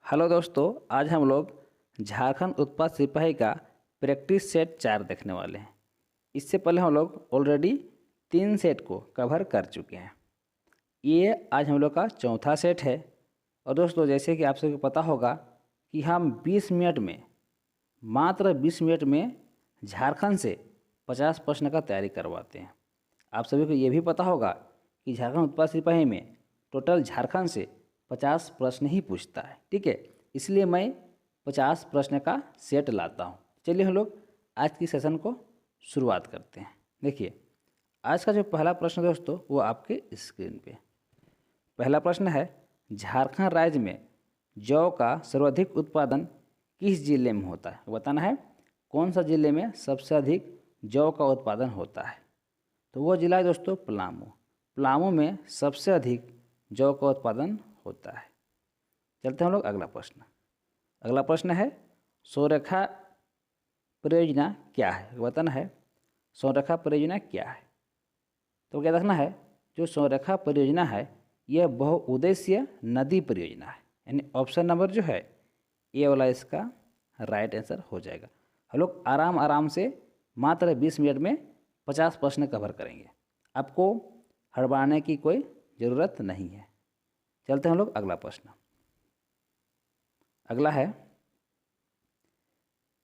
Hello दोस्तों, आज हम लोग झारखंड उत्पाद सिपाही का प्रैक्टिस सेट 4 देखने वाले हैं। इससे पहले हम लोग ऑलरेडी 3 सेट को कवर कर चुके हैं। ये आज हम लोग का चौथा सेट है। और दोस्तों, जैसे कि आप सबको पता होगा कि हम 20 मिनट में, मात्र 20 मिनट में झारखंड से 50 प्रश्न का तैयारी करवाते हैं। आप सभी को ये भी पता होगा कि झारखंड उत्पाद सिपाही में टोटल झारखंड से 50 प्रश्न ही पूछता है। ठीक है, इसलिए मैं 50 प्रश्न का सेट लाता हूँ। चलिए हम लोग आज की सेशन को शुरुआत करते हैं। देखिए, आज का जो पहला प्रश्न दोस्तों वो आपके स्क्रीन पे। पहला प्रश्न है, झारखंड राज्य में जौ का सर्वाधिक उत्पादन किस जिले में होता है? बताना है कौन सा जिले में सबसे अधिक जौ का उत्पादन होता है। तो वो जिला है दोस्तों पलामू। पलामू में सबसे अधिक जौ का उत्पादन होता है। चलते हैं हम लोग अगला प्रश्न। अगला प्रश्न है, स्वरेखा परियोजना क्या है? बताना है स्वरेखा परियोजना क्या है। तो क्या देखना है, जो स्वरेखा परियोजना है यह बहुउद्देशीय नदी परियोजना है। यानी ऑप्शन नंबर जो है ए वाला इसका राइट आंसर हो जाएगा। हम लोग आराम आराम से मात्र 20 मिनट में 50 प्रश्न कवर करेंगे। आपको हड़बड़ाने की कोई ज़रूरत नहीं है। चलते हैं हम लोग अगला प्रश्न। अगला है,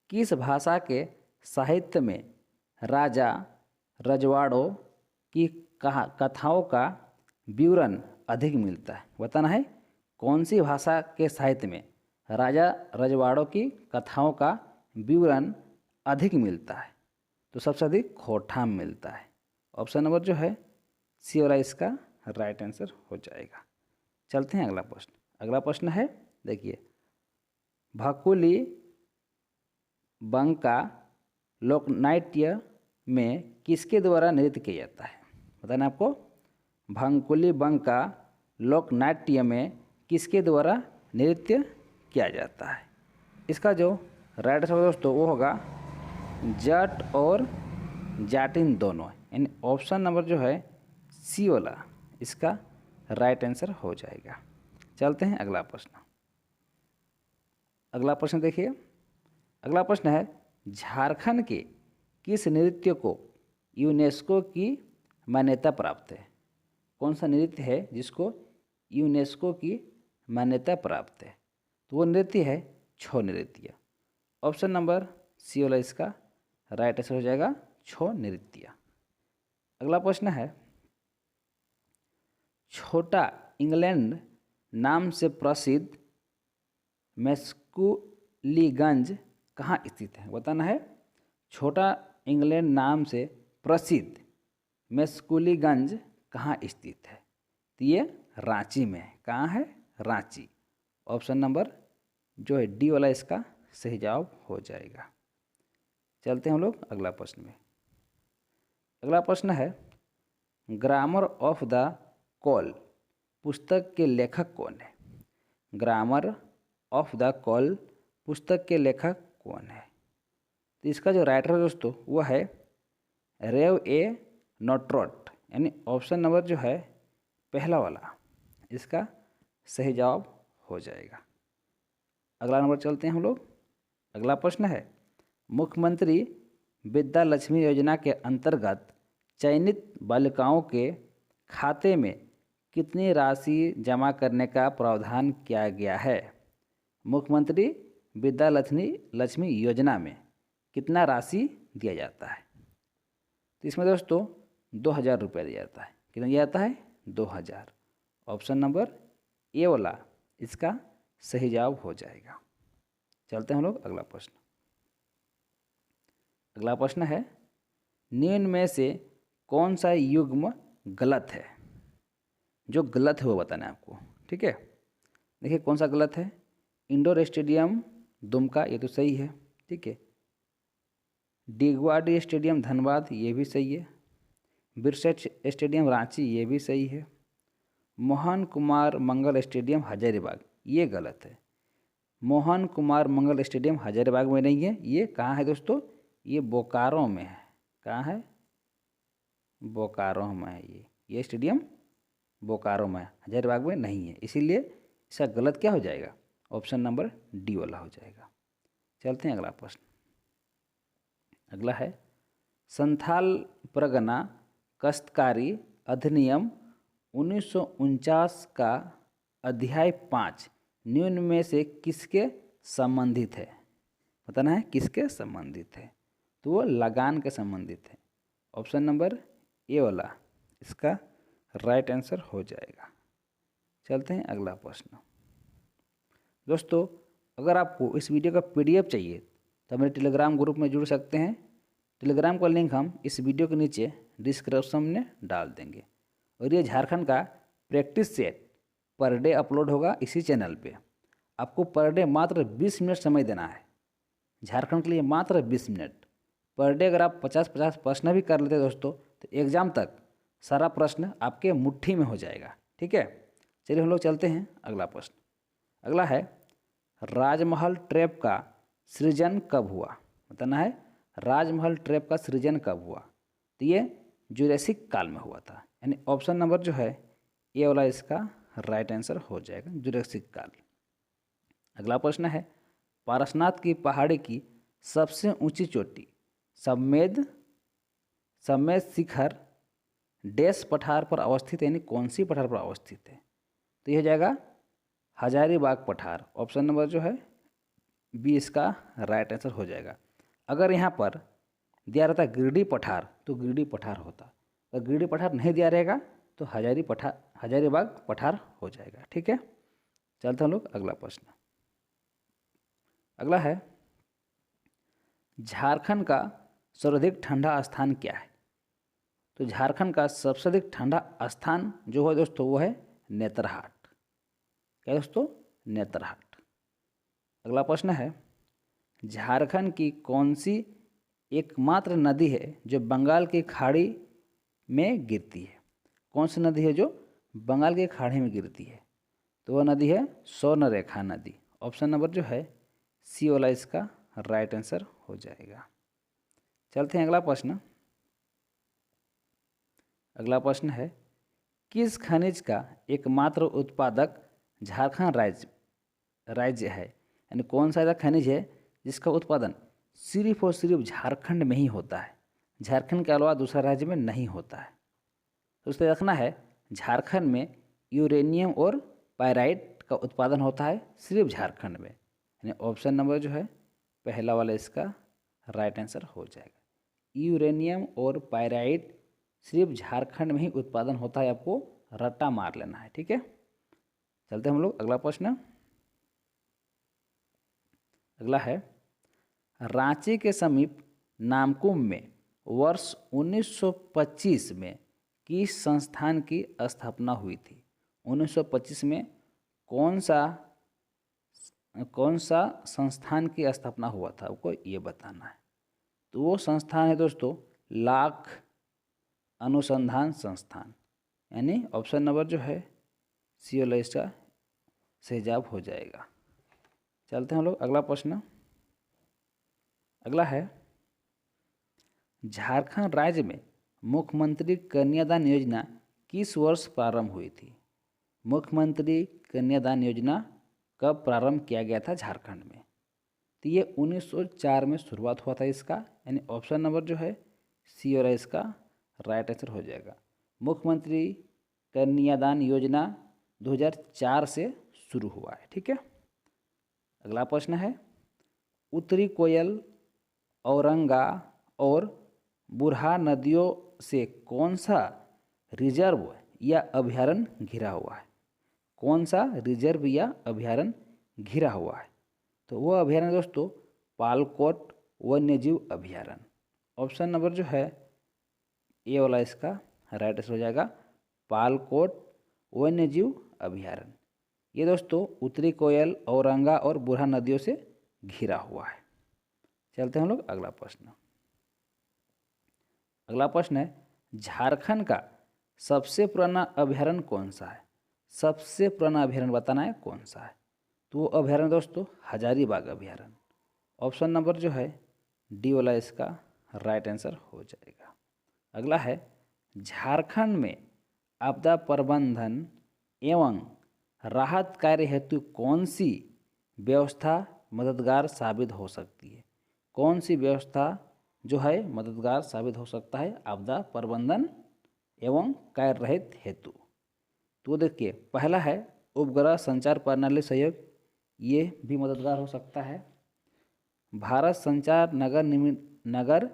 किस भाषा के साहित्य में राजा रजवाड़ों की कथाओं का विवरण अधिक मिलता है? बताना है कौन सी भाषा के साहित्य में राजा रजवाड़ों की कथाओं का विवरण अधिक मिलता है। तो सबसे अधिक खोटा में मिलता है। ऑप्शन नंबर जो है सी वाला इसका राइट आंसर हो जाएगा। चलते हैं अगला प्रश्न। अगला प्रश्न है, देखिए, भकुली बंका लोकनाट्य में किसके द्वारा नृत्य किया जाता है? बताना आपको भकुली बंका लोकनाट्य में किसके द्वारा नृत्य किया जाता है। इसका जो राइट आंसर दोस्तों वो होगा जट और जाटिन दोनों। यानी ऑप्शन नंबर जो है सी वाला इसका राइट आंसर हो जाएगा। चलते हैं अगला प्रश्न। अगला प्रश्न देखिए, अगला प्रश्न है, झारखंड के किस नृत्य को यूनेस्को की मान्यता प्राप्त है? कौन सा नृत्य है जिसको यूनेस्को की मान्यता प्राप्त है? तो वो नृत्य है छौ नृत्य। ऑप्शन नंबर सी वाला इसका राइट आंसर हो जाएगा छौ नृत्य। अगला प्रश्न है, छोटा इंग्लैंड नाम से प्रसिद्ध मेस्कुलीगंज कहाँ स्थित है? बताना है छोटा इंग्लैंड नाम से प्रसिद्ध मेस्कुलीगंज कहाँ स्थित है। तो ये रांची में है। कहाँ है? रांची। ऑप्शन नंबर जो है डी वाला इसका सही जवाब हो जाएगा। चलते हैं हम लोग अगला प्रश्न में। अगला प्रश्न है, ग्रामर ऑफ द कॉल पुस्तक के लेखक कौन है? ग्रामर ऑफ द कॉल पुस्तक के लेखक कौन है? तो इसका जो राइटर है दोस्तों वो है रेव ए नोट्रोट। यानी ऑप्शन नंबर जो है पहला वाला इसका सही जवाब हो जाएगा। अगला नंबर चलते हैं हम लोग। अगला प्रश्न है, मुख्यमंत्री विद्या लक्ष्मी योजना के अंतर्गत चयनित बालिकाओं के खाते में कितनी राशि जमा करने का प्रावधान किया गया है? मुख्यमंत्री विद्या लक्ष्मी योजना में कितना राशि दिया जाता है? तो इसमें दोस्तों 2000 रुपये दिया जाता है। कितना दिया जाता है? 2000। ऑप्शन नंबर ए वाला इसका सही जवाब हो जाएगा। चलते हैं हम लोग अगला प्रश्न। अगला प्रश्न है, निम्न में से कौन सा युग्म गलत है? जो गलत है वो बताना है आपको। ठीक है, देखिए कौन सा गलत है। इंडोर स्टेडियम दुमका, ये तो सही है। ठीक है, डिगवाडी स्टेडियम धनबाद, ये भी सही है। बिरसा स्टेडियम रांची, ये भी सही है। मोहन कुमार मंगल स्टेडियम हजारीबाग, ये गलत है। मोहन कुमार मंगल स्टेडियम हजारीबाग में नहीं है। ये कहाँ है दोस्तों? ये बोकारो में है। कहाँ है? बोकारो में है। ये स्टेडियम बोकारो में है, हजारीबाग में नहीं है। इसीलिए इसका गलत क्या हो जाएगा? ऑप्शन नंबर डी वाला हो जाएगा। चलते हैं अगला प्रश्न। अगला है संथाल परगना काश्तकारी अधिनियम 1949 का अध्याय 5 निम्न में से किसके संबंधित है? बताना है किसके संबंधित है। तो वो लगान के संबंधित है। ऑप्शन नंबर ए वाला इसका राइट आंसर हो जाएगा। चलते हैं अगला प्रश्न। दोस्तों अगर आपको इस वीडियो का पीडीएफ चाहिए तो मेरे टेलीग्राम ग्रुप में जुड़ सकते हैं। टेलीग्राम का लिंक हम इस वीडियो के नीचे डिस्क्रिप्शन में डाल देंगे। और ये झारखंड का practice set per day upload होगा इसी चैनल पे। आपको पर डे मात्र 20 मिनट समय देना है। झारखंड के लिए मात्र 20 मिनट पर डे। अगर आप 50-50 प्रश्न भी कर लेते दोस्तों तो एग्ज़ाम तक सारा प्रश्न आपके मुट्ठी में हो जाएगा। ठीक है, चलिए हम लोग चलते हैं अगला प्रश्न। अगला है राजमहल ट्रैप का सृजन कब हुआ? बताना है राजमहल ट्रैप का सृजन कब हुआ। तो ये जुरासिक काल में हुआ था, यानी ऑप्शन नंबर जो है ए वाला इसका राइट आंसर हो जाएगा, जुरासिक काल। अगला प्रश्न है पारसनाथ की पहाड़ी की सबसे ऊंची चोटी समेद शिखर डैश पठार पर अवस्थित, यानी कौन सी पठार पर अवस्थित है? तो यह हो जाएगा हजारीबाग पठार। ऑप्शन नंबर जो है बी इसका राइट आंसर हो जाएगा। अगर यहाँ पर दिया रहता गिरिडीह पठार तो गिरिडीह पठार होता। अगर गिरिडीह पठार नहीं दिया रहेगा तो हजारीबाग पठार हो जाएगा। ठीक है, चलते हम लोग अगला प्रश्न। अगला है झारखंड का सर्वाधिक ठंडा स्थान क्या है? तो झारखंड का सबसे अधिक ठंडा स्थान जो है दोस्तों वो है नेतरहाट। क्या दोस्तों? नेतरहाट। अगला प्रश्न है झारखंड की कौन सी एकमात्र नदी है जो बंगाल की खाड़ी में गिरती है? कौन सी नदी है जो बंगाल की खाड़ी में गिरती है? तो वह नदी है स्वर्णरेखा नदी। ऑप्शन नंबर जो है सी वाला इसका राइट आंसर हो जाएगा। चलते हैं अगला प्रश्न। अगला प्रश्न है किस खनिज का एकमात्र उत्पादक झारखंड राज्य है? यानी कौन सा ऐसा खनिज है जिसका उत्पादन सिर्फ और सिर्फ झारखंड में ही होता है, झारखंड के अलावा दूसरा राज्य में नहीं होता है? तो उससे रखना है झारखंड में यूरेनियम और पायराइट का उत्पादन होता है सिर्फ झारखंड में, यानी ऑप्शन नंबर जो है पहला वाला इसका राइट आंसर हो जाएगा। यूरेनियम और पायराइट सिर्फ झारखंड में ही उत्पादन होता है, आपको रट्टा मार लेना है। ठीक है, चलते हैं हम लोग अगला प्रश्न। अगला है रांची के समीप नामकुम में वर्ष 1925 में किस संस्थान की स्थापना हुई थी? 1925 में कौन सा संस्थान की स्थापना हुआ था, आपको ये बताना है। तो वो संस्थान है दोस्तों लाख अनुसंधान संस्थान, यानी ऑप्शन नंबर जो है सी वाला इसका सही हो जाएगा। चलते हैं हम लोग अगला प्रश्न। अगला है झारखंड राज्य में मुख्यमंत्री कन्यादान योजना किस वर्ष प्रारंभ हुई थी? मुख्यमंत्री कन्यादान योजना कब प्रारंभ किया गया था झारखंड में? तो ये 1904 में शुरुआत हुआ था इसका, यानी ऑप्शन नंबर जो है सी और इसका राइट आंसर हो जाएगा। मुख्यमंत्री कन्यादान योजना 2004 से शुरू हुआ है। ठीक है, अगला प्रश्न है उत्तरी कोयल औरंगा और बुरहा नदियों से कौन सा रिजर्व या अभयारण्य घिरा हुआ है? कौन सा रिजर्व या अभयारण्य घिरा हुआ है? तो वो अभयारण्य दोस्तों पालकोट वन्यजीव अभयारण्य। ऑप्शन नंबर जो है ए वाला इसका राइट आंसर हो जाएगा, पालकोट वन्यजीव अभयारण्य। ये दोस्तों उत्तरी कोयल औरंगा और बुरहा नदियों से घिरा हुआ है। चलते हैं हम लोग अगला प्रश्न। अगला प्रश्न है झारखंड का सबसे पुराना अभयारण्य कौन सा है? सबसे पुराना अभयारण्य बताना है कौन सा है। तो वो अभयारण्य दोस्तों हजारीबाग अभयारण्य। ऑप्शन नंबर जो है डी वाला इसका राइट आंसर हो जाएगा। अगला है झारखंड में आपदा प्रबंधन एवं राहत कार्य हेतु कौन सी व्यवस्था मददगार साबित हो सकती है? कौन सी व्यवस्था जो है मददगार साबित हो सकता है आपदा प्रबंधन एवं कार्य रहित हेतु? तो देखिए, पहला है उपग्रह संचार प्रणाली सहयोग, ये भी मददगार हो सकता है। भारत संचार नगर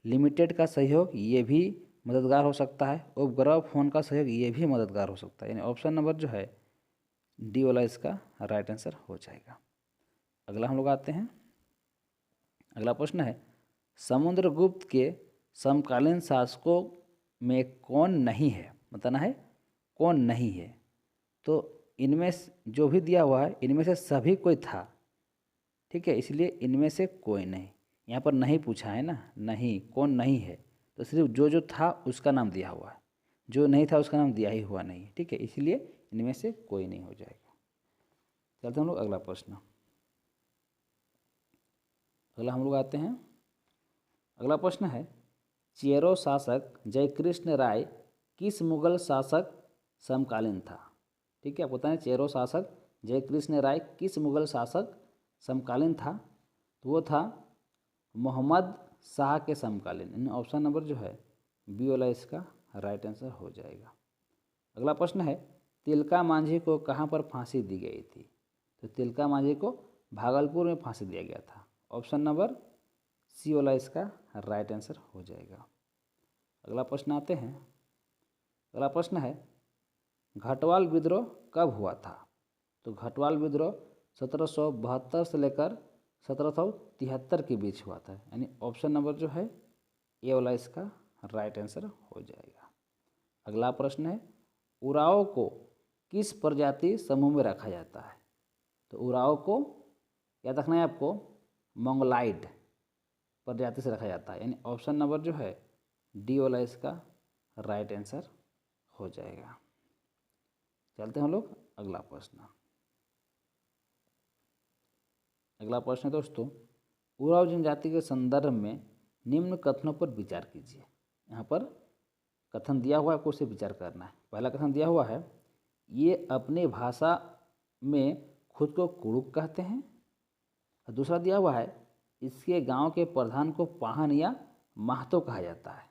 लिमिटेड का सहयोग, ये भी मददगार हो सकता है। उपग्रह फोन का सहयोग, ये भी मददगार हो सकता है। यानी ऑप्शन नंबर जो है डी वाला इसका राइट आंसर हो जाएगा। अगला हम लोग आते हैं, अगला प्रश्न है समुद्रगुप्त के समकालीन शासकों में कौन नहीं है? बताना है कौन नहीं है। तो इनमें जो भी दिया हुआ है इनमें से सभी कोई था, ठीक है, इसलिए इनमें से कोई नहीं। यहाँ पर नहीं पूछा है ना, नहीं कौन नहीं है, तो सिर्फ जो जो था उसका नाम दिया हुआ है, जो नहीं था उसका नाम दिया ही हुआ नहीं है, ठीक है, इसलिए इनमें से कोई नहीं हो जाएगा। चलते हम लोग अगला प्रश्न, अगला हम लोग आते हैं, अगला प्रश्न है चेरो शासक जयकृष्ण राय किस मुगल शासक समकालीन था? ठीक है, आपको बताएं चेरो शासक जयकृष्ण राय किस मुगल शासक समकालीन था? तो वो था मोहम्मद शाह के समकालीन। ऑप्शन नंबर जो है बी वाला इसका राइट आंसर हो जाएगा। अगला प्रश्न है तिलका मांझी को कहाँ पर फांसी दी गई थी? तो तिलका मांझी को भागलपुर में फांसी दिया गया था। ऑप्शन नंबर सी वाला इसका राइट आंसर हो जाएगा। अगला प्रश्न आते हैं, अगला प्रश्न है घटवाल विद्रोह कब हुआ था? तो घटवाल विद्रोह 1772 से लेकर 1773 के बीच हुआ था। यानी ऑप्शन नंबर जो है ए वाला इसका राइट आंसर हो जाएगा। अगला प्रश्न है उराव को किस प्रजाति समूह में रखा जाता है? तो उराव को याद रखना है आपको मंगोलाइड प्रजाति से रखा जाता है। यानी ऑप्शन नंबर जो है डी वाला इसका राइट आंसर हो जाएगा। चलते हैं हम लोग अगला प्रश्न, अगला प्रश्न है दोस्तों उराव जनजाति के संदर्भ में निम्न कथनों पर विचार कीजिए। यहाँ पर कथन दिया हुआ है, आपको उसे विचार करना है। पहला कथन दिया हुआ है ये अपने भाषा में खुद को कुड़ुक कहते हैं। और दूसरा दिया हुआ है इसके गांव के प्रधान को पाहन या महतो कहा जाता है।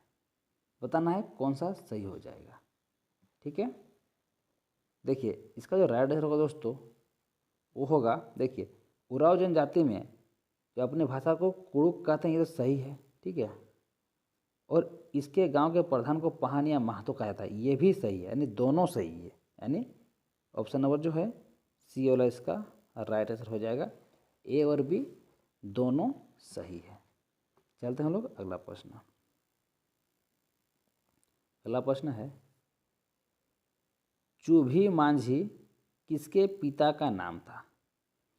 बताना है कौन सा सही हो जाएगा, ठीक है। देखिए इसका जो राइट आंसर होगा दोस्तों वो होगा, देखिए उराव जनजाति में जो अपने भाषा को कुड़ुक कहते हैं ये तो सही है, ठीक है, और इसके गांव के प्रधान को पाहन या महतो कहा जाता है, ये भी सही है, यानी दोनों सही है। यानी ऑप्शन नंबर जो है सी वाला इसका राइट आंसर हो जाएगा। ए और बी दोनों सही है। चलते हैं हम लोग अगला प्रश्न, अगला प्रश्न है चूभी मांझी किसके पिता का नाम था?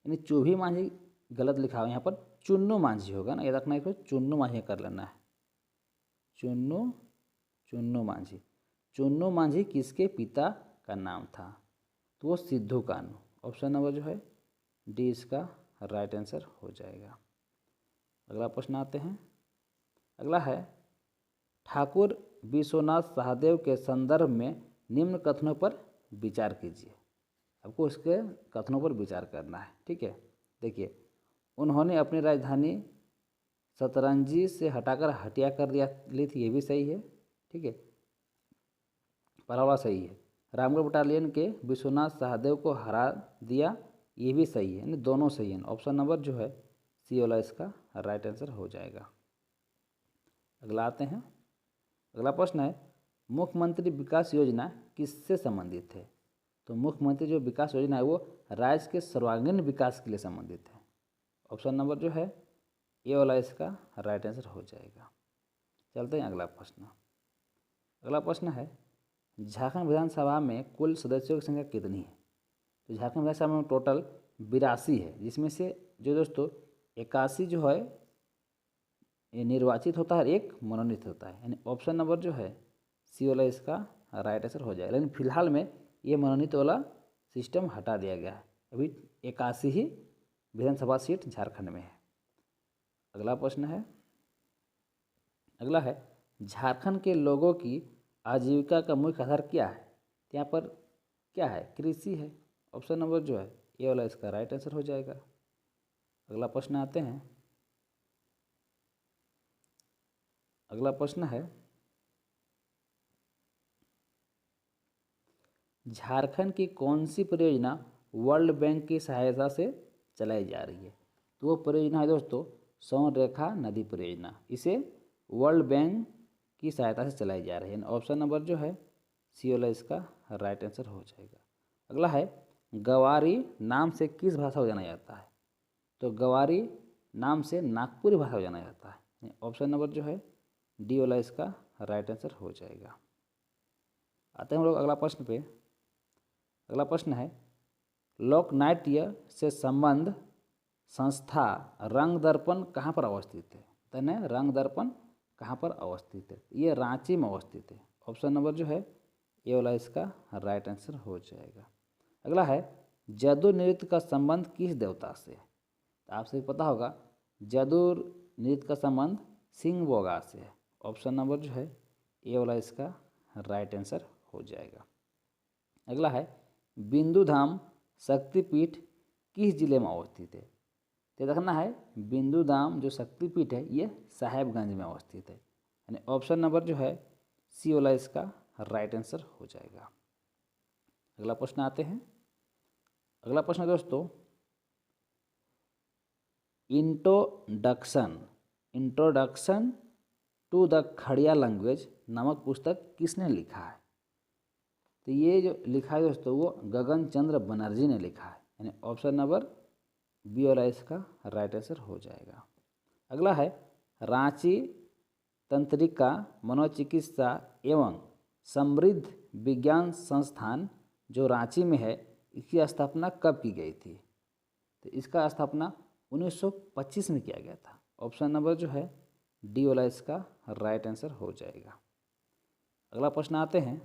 यानी चूभी मांझी गलत लिखा हुआ है, यहाँ पर चुन्नू मांझी होगा ना, ये रखना है, चुन्नू मांझी कर लेना है, चुन्नू मांझी। चुन्नू मांझी किसके पिता का नाम था? तो वो सिद्धू कान्हू। ऑप्शन नंबर जो है डी इसका राइट आंसर हो जाएगा। अगला प्रश्न आते हैं, अगला है ठाकुर विश्वनाथ सहदेव के संदर्भ में निम्न कथनों पर विचार कीजिए। आपको इसके कथनों पर विचार करना है, ठीक है। देखिए उन्होंने अपनी राजधानी सतरंजी से हटाकर हटिया कर ली थी, ये भी सही है, ठीक है, पहला वाला सही है। रामगढ़ बटालियन के विश्वनाथ सहदेव को हरा दिया, ये भी सही है, यानी दोनों सही हैं। ऑप्शन नंबर जो है सी वाला इसका राइट आंसर हो जाएगा। अगला आते हैं, अगला प्रश्न है मुख्यमंत्री विकास योजना किससे संबंधित है? तो मुख्यमंत्री जो विकास योजना है वो राज्य के सर्वांगीण विकास के लिए संबंधित है। ऑप्शन नंबर जो है ए वाला इसका राइट आंसर हो जाएगा। चलते हैं अगला प्रश्न, अगला प्रश्न है झारखंड विधानसभा में कुल सदस्यों की संख्या कितनी है? तो झारखंड विधानसभा में टोटल 82 है, जिसमें से जो दोस्तों 81 जो है ये निर्वाचित होता है, एक मनोनीत होता है। यानी ऑप्शन नंबर जो है सी वाला इसका राइट आंसर हो जाएगा। लेकिन फिलहाल में ये मनोनीत वाला सिस्टम हटा दिया गया है, अभी 81 ही विधानसभा सीट झारखंड में है। अगला प्रश्न है, अगला है झारखंड के लोगों की आजीविका का मुख्य आधार क्या है? तो यहाँ पर क्या है? कृषि है। ऑप्शन नंबर जो है ये वाला इसका राइट आंसर हो जाएगा। अगला प्रश्न आते हैं। अगला प्रश्न है, झारखंड की कौन सी परियोजना वर्ल्ड बैंक की सहायता से चलाई जा रही है? तो वो परियोजना है दोस्तों स्वर्णरेखा नदी परियोजना। इसे वर्ल्ड बैंक की सहायता से चलाई जा रही है। ऑप्शन नंबर जो है सी वाला इसका राइट आंसर हो जाएगा। अगला है, गवारी नाम से किस भाषा को जाना जाता है? तो गवारी नाम से नागपुरी भाषा को जाना जाता है। ऑप्शन नंबर जो है डी वाला इसका राइट आंसर हो जाएगा। आते हैं हम लोग अगला प्रश्न पे। अगला प्रश्न है, लोकनाट्य से संबंध संस्था रंग दर्पण कहाँ पर अवस्थित है? तने रंग दर्पण कहाँ पर अवस्थित है? ये रांची में अवस्थित है। ऑप्शन नंबर जो है ये वाला इसका राइट आंसर हो जाएगा। अगला है, जदु नृत्य का संबंध किस देवता से है? तो आपसे पता होगा जदु नृत्य का संबंध सिंह बोगा से है। ऑप्शन नंबर जो है ये वाला इसका राइट आंसर हो जाएगा। अगला है, बिंदु धाम शक्तिपीठ किस जिले में अवस्थित है? तो देखना है बिंदु धाम जो शक्तिपीठ है ये साहेबगंज में अवस्थित है। यानी ऑप्शन नंबर जो है सी वाला इसका राइट आंसर हो जाएगा। अगला प्रश्न आते हैं। अगला प्रश्न दोस्तों, introduction to the Kharia language नामक पुस्तक किसने लिखा है? तो ये जो लिखा है दोस्तों वो गगन चंद्र बनर्जी ने लिखा है। यानी ऑप्शन नंबर बी वाला इसका राइट आंसर हो जाएगा। अगला है, रांची तंत्रिका मनोचिकित्सा एवं समृद्ध विज्ञान संस्थान जो रांची में है इसकी स्थापना कब की गई थी? तो इसका स्थापना 1925 में किया गया था। ऑप्शन नंबर जो है डी वाला इसका राइट आंसर हो जाएगा। अगला प्रश्न आते हैं।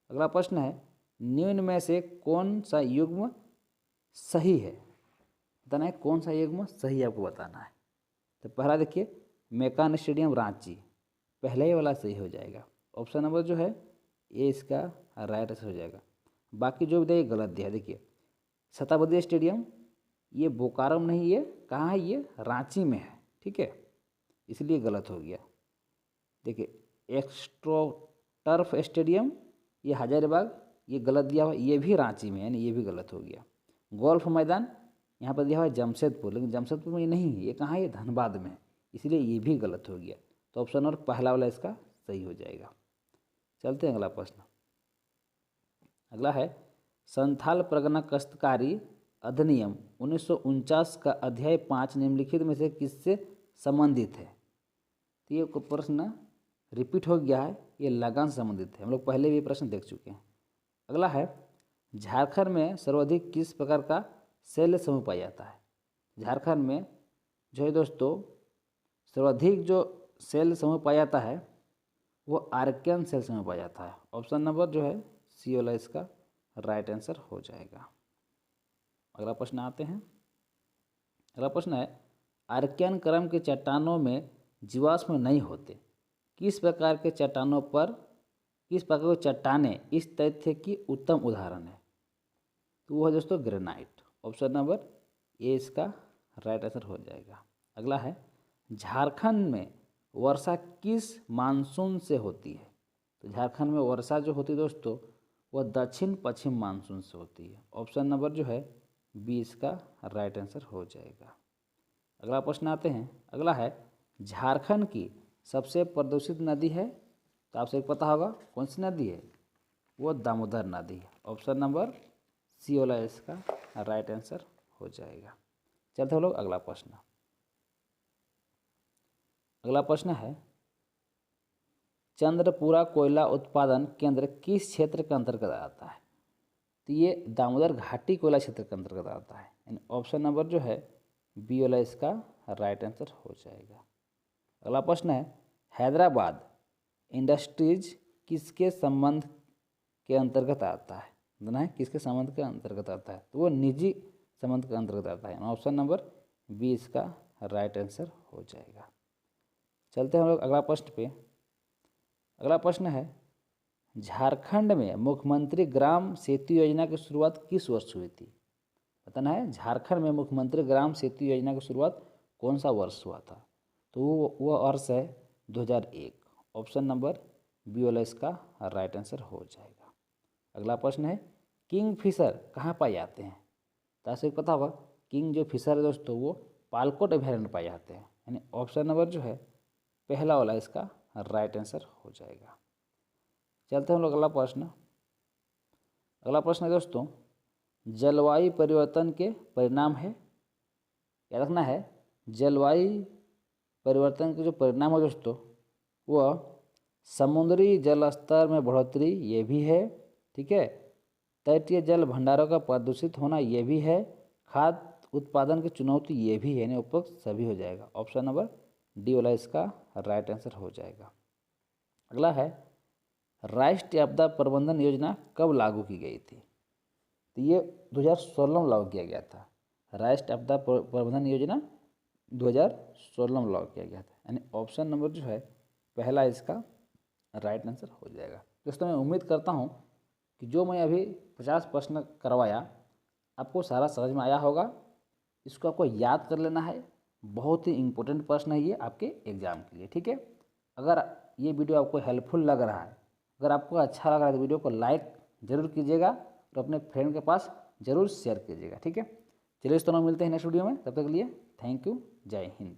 अगला प्रश्न है, निम्न में से कौन सा युग्म सही है? बताना है कौन सा युग्म सही है, आपको बताना है। तो पहला देखिए मेकान स्टेडियम रांची, पहले ही वाला सही हो जाएगा। ऑप्शन नंबर जो है ये इसका राइट आंसर हो जाएगा। बाकी जो भी देखिए गलत दिया। देखिए शताब्दी स्टेडियम ये बोकारो में नहीं, ये कहाँ है? ये रांची में है, ठीक है, इसलिए गलत हो गया। देखिए एक्स्ट्रो टर्फ स्टेडियम ये हजारीबाग, ये गलत दिया हुआ, ये भी रांची में है, यानी ये भी गलत हो गया। गोल्फ मैदान यहाँ पर दिया हुआ है जमशेदपुर, लेकिन जमशेदपुर में ये नहीं है, ये कहाँ है? ये धनबाद में, इसलिए ये भी गलत हो गया। तो ऑप्शन और पहला वाला इसका सही हो जाएगा। चलते हैं अगला प्रश्न। अगला है, संथाल परगना काश्तकारी अधिनियम 1949 का अध्याय 5 निम्नलिखित में से किससे संबंधित है? तो ये प्रश्न रिपीट हो गया है, ये लगान से संबंधित है, हम लोग पहले भी प्रश्न देख चुके हैं। अगला है, झारखंड में सर्वाधिक किस प्रकार का शैल समूह पाया जाता है? झारखंड में जो है दोस्तों सर्वाधिक जो शैल समूह पाया जाता है वो आर्कियन शैल समूह पाया जाता है। ऑप्शन नंबर जो है सी वाला इसका राइट आंसर हो जाएगा। अगला प्रश्न आते हैं। अगला प्रश्न है, आर्कियन क्रम के चट्टानों में जीवाश्म नहीं होते, किस प्रकार के चट्टानों पर, किस प्रकार की चट्टानें इस तथ्य की उत्तम उदाहरण है? तो वो है दोस्तों ग्रेनाइट। ऑप्शन नंबर ए इसका राइट आंसर हो जाएगा। अगला है, झारखंड में वर्षा किस मानसून से होती है? तो झारखंड में वर्षा जो होती है दोस्तों वह दक्षिण पश्चिम मानसून से होती है। ऑप्शन नंबर जो है बी इसका राइट आंसर हो जाएगा। अगला प्रश्न आते हैं। अगला है, झारखंड की सबसे प्रदूषित नदी है? तो आपसे पता होगा कौन सी नदी है? वो दामोदर नदी है। ऑप्शन नंबर सी वाला इसका राइट आंसर हो जाएगा। चलते हैं लोग अगला प्रश्न। अगला प्रश्न है, चंद्रपुरा कोयला उत्पादन केंद्र किस क्षेत्र के अंतर्गत आता है? तो ये दामोदर घाटी कोयला क्षेत्र के अंतर्गत आता है। यानी ऑप्शन नंबर जो है बी वाला इसका राइट आंसर हो जाएगा। अगला प्रश्न है, हैदराबाद इंडस्ट्रीज किसके संबंध के अंतर्गत आता है? ना है किसके संबंध के अंतर्गत आता है? तो वो निजी संबंध के अंतर्गत आता है। ऑप्शन नंबर बी इसका राइट आंसर हो जाएगा। चलते हैं हम लोग अगला प्रश्न पे। अगला प्रश्न है, झारखंड में मुख्यमंत्री ग्राम सेतु योजना की शुरुआत किस वर्ष हुई थी? बताना है झारखंड में मुख्यमंत्री ग्राम सेतु योजना की शुरुआत कौन सा वर्ष हुआ था? तो वो वर्ष है 2001। ऑप्शन नंबर बी वाला इसका राइट आंसर हो जाएगा। अगला प्रश्न है किंग फिशर कहाँ पाए जाते हैं? तो ऐसे पता होगा किंग जो फिशर है दोस्तों वो पालकोट अभयारण्य में पाए जाते हैं, यानी ऑप्शन नंबर जो है पहला वाला इसका राइट आंसर हो जाएगा। चलते हैं हम लोग अगला प्रश्न। अगला प्रश्न है दोस्तों जलवायु परिवर्तन के परिणाम है, याद रखना है जलवायु परिवर्तन के जो परिणाम है दोस्तों वह समुद्री जल स्तर में बढ़ोतरी ये भी है, ठीक है, तटीय जल भंडारों का प्रदूषित होना ये भी है, खाद्य उत्पादन की चुनौती ये भी है, यानी उपरोक्त सभी हो जाएगा। ऑप्शन नंबर डी वाला इसका राइट आंसर हो जाएगा। अगला है राष्ट्रीय आपदा प्रबंधन योजना कब लागू की गई थी? तो ये 2016 में लागू किया गया था। राष्ट्रीय आपदा प्रबंधन योजना 2016 में लागू किया गया था, यानी ऑप्शन नंबर जो है पहला इसका राइट आंसर हो जाएगा। दोस्तों मैं उम्मीद करता हूँ कि जो मैं अभी 50 प्रश्न करवाया आपको सारा समझ में आया होगा। इसको आपको याद कर लेना है, बहुत ही इम्पोर्टेंट प्रश्न है ये आपके एग्ज़ाम के लिए, ठीक है। अगर ये वीडियो आपको हेल्पफुल लग रहा है, अगर आपको अच्छा लग रहा है तो वीडियो को लाइक ज़रूर कीजिएगा और अपने फ्रेंड के पास ज़रूर शेयर कीजिएगा, ठीक है। चलिए इस तरह मिलते हैं नेक्स्ट वीडियो में, तब तक के लिए थैंक यू, जय हिंद।